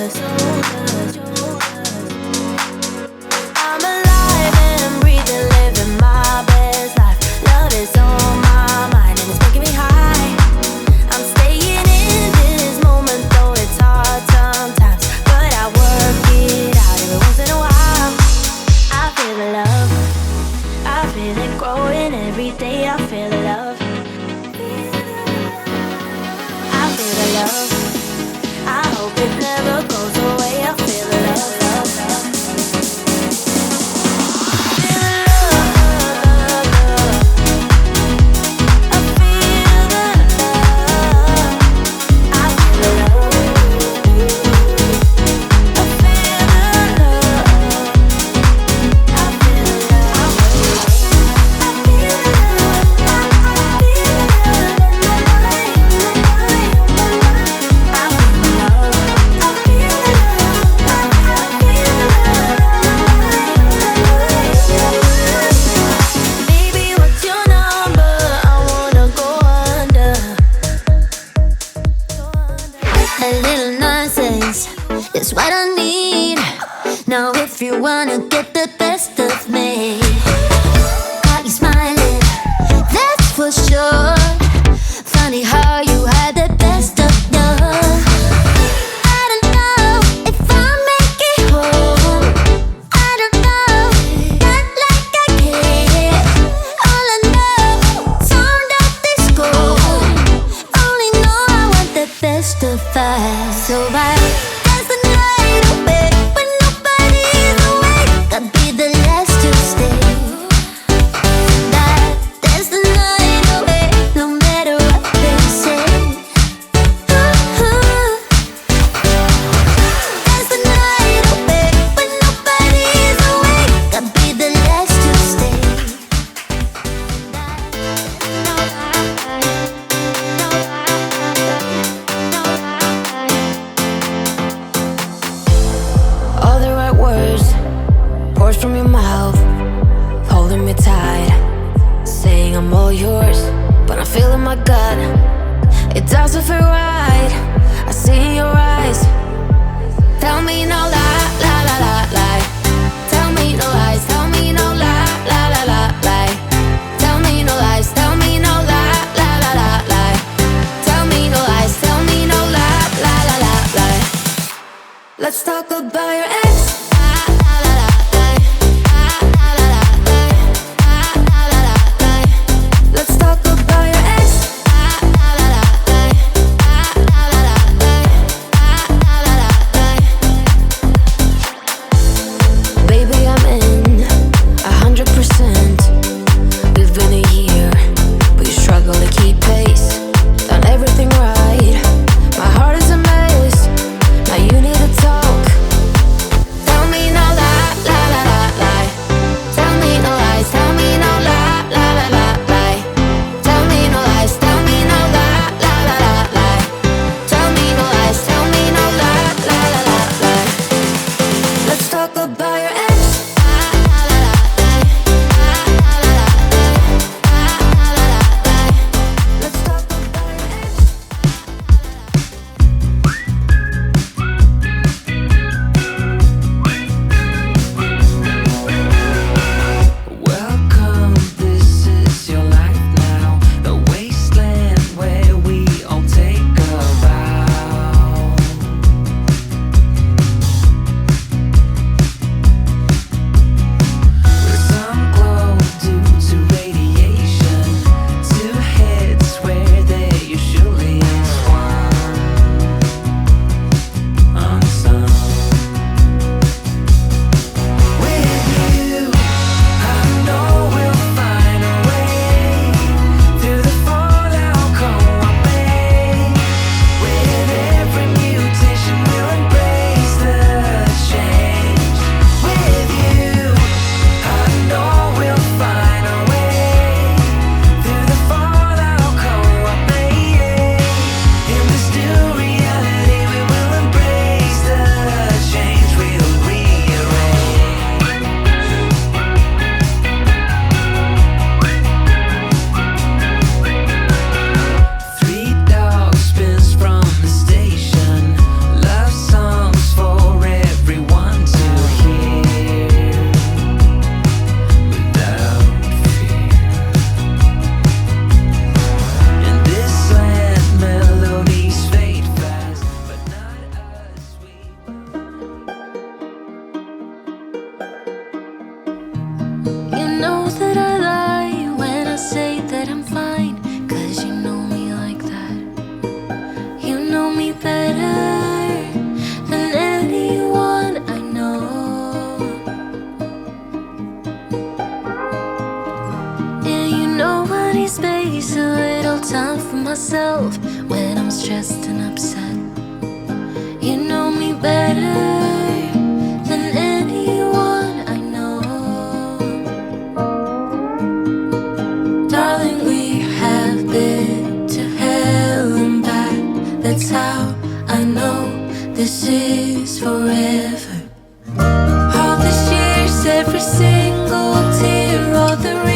I'm alive and I'm breathing, living my best life. Love is on my mind and it's making me high. I'm staying in this moment, though it's hard sometimes, but I work it out every once in a while. I feel the love, I feel it growing every day. I feel the love, I feel the love. I hope it never goes away. I feel the love, love, love. Feel the love, love, love. I feel the love. I feel the love. I feel the love. I feel the love. I feel the love. I feel the Baby, what's your number? I wanna go under. A little nonsense is what I need. Now if you wanna get the best of me, got you smiling, that's for sure. Funny how you had the best of love. I don't know if I'll make it home. I don't know, not like I care. All I know, sound of disco. Only know I want the best of us. So I dance the night away when nobody's awake. Gotta be the last to stay. Dance the night away, no matter what they say. Dance the night away when nobody's awake. Gotta be the last to stay. All the right words pours from your mouth, holding me tight, saying I'm all yours, but I'm feeling my gut. It doesn't feel right. I see in your eyes. Tell me no lie, lie, lie, lie, lie. Tell me no lies. Tell me no lie, lie, lie, lie, lie. Tell me no lies. Tell me no lie, lie, lie, lie, lie. Tell me no lies. Tell me no lie, lie, lie, lie, lie. Let's talk about your ex. Let's talk about your ex. Baby, I'm in 100%. We've been a year, but you struggle to keep pace. Done everything right. My heart is a mess. Now you need to talk. time for myself when I'm stressed and upset. You know me better than anyone I know. Darling, we have been to hell and back. That's how I know this is forever. All these years, every single tear, all the